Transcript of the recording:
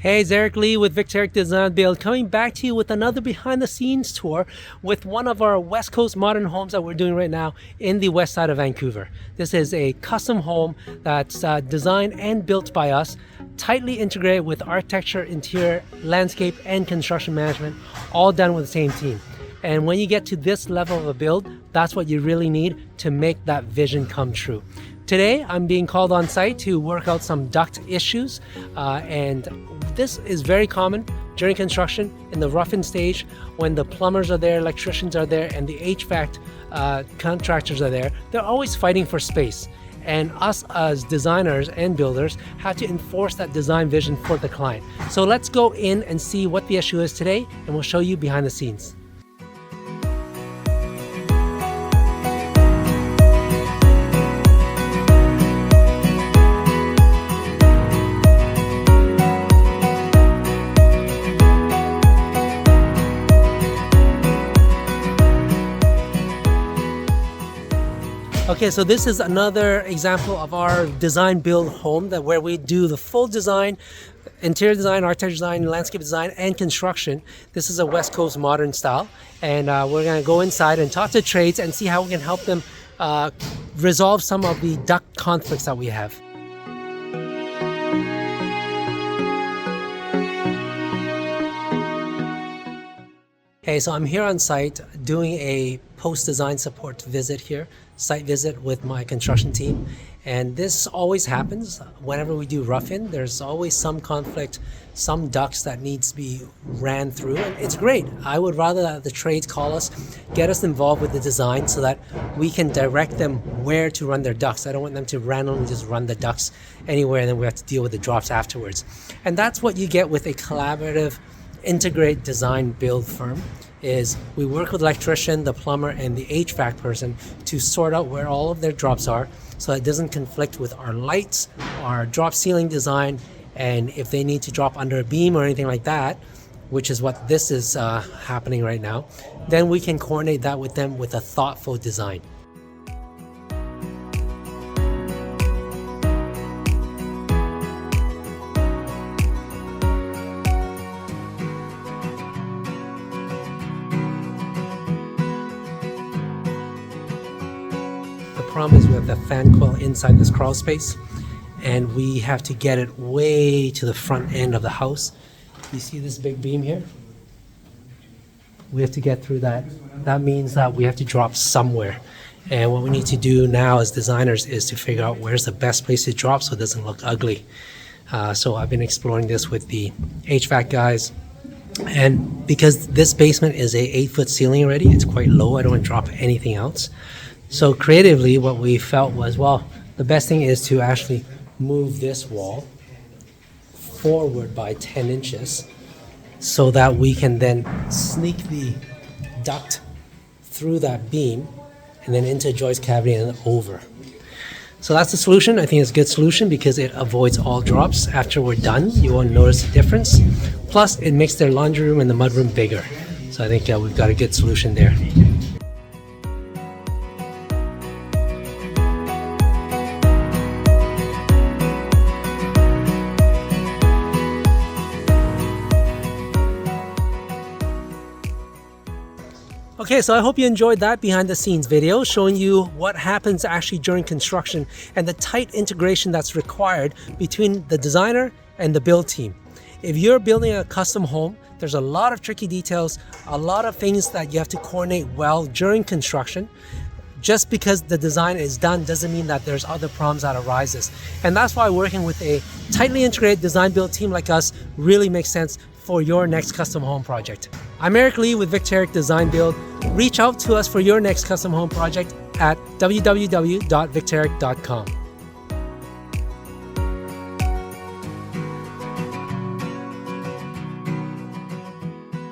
Hey, it's Eric Lee with VictorEric Design+Build coming back to you with another behind the scenes tour with one of our West Coast modern homes that we're doing right now in the west side of Vancouver. This is a custom home that's designed and built by us, tightly integrated with architecture, interior, landscape, and construction management, all done with the same team. And when you get to this level of a build, that's what you really need to make that vision come true. Today, I'm being called on site to work out some duct issues, and this is very common during construction in the rough-in stage when the plumbers are there, electricians are there, and the HVAC contractors are there. They're always fighting for space. And us as designers and builders have to enforce that design vision for the client. So let's go in and see what the issue is today, and we'll show you behind the scenes. Okay, so this is another example of our design build home where we do the full design, interior design, architecture design, landscape design, and construction. This is a West Coast modern style, and we're going to go inside and talk to trades and see how we can help them resolve some of the duct conflicts that we have. Okay, so I'm here on site doing a post-design support visit here, site visit with my construction team. And this always happens whenever we do rough-in. There's always some conflict, some ducts that needs to be ran through, and it's great. I would rather that the trades call us, get us involved with the design so that we can direct them where to run their ducts. I don't want them to randomly just run the ducts anywhere and then we have to deal with the drops afterwards. And that's what you get with a collaborative integrate design build firm. Is we work with the electrician, the plumber, and the HVAC person to sort out where all of their drops are so it doesn't conflict with our lights, our drop ceiling design, and if they need to drop under a beam or anything like that, which is what this is happening right now, then we can coordinate that with them with a thoughtful design. The problem is we have the fan coil inside this crawl space, and we have to get it way to the front end of the house. You see this big beam here? We have to get through that. That means that we have to drop somewhere. And what we need to do now as designers is to figure out where's the best place to drop so it doesn't look ugly. So I've been exploring this with the HVAC guys. And because this basement is a 8-foot ceiling already, it's quite low. I don't want to drop anything else. So creatively, what we felt was, well, the best thing is to actually move this wall forward by 10 inches so that we can then sneak the duct through that beam and then into a joist cavity and over. So that's the solution. I think it's a good solution because it avoids all drops. After we're done, you won't notice the difference. Plus, it makes their laundry room and the mudroom bigger. So I think we've got a good solution there. Okay, so I hope you enjoyed that behind the scenes video showing you what happens actually during construction and the tight integration that's required between the designer and the build team. If you're building a custom home, there's a lot of tricky details, a lot of things that you have to coordinate well during construction. Just because the design is done doesn't mean that there's other problems that arises. And that's why working with a tightly integrated design build team like us really makes sense for your next custom home project. I'm Eric Lee with VictorEric Design+Build. Reach out to us for your next custom home project at www.victoreric.com.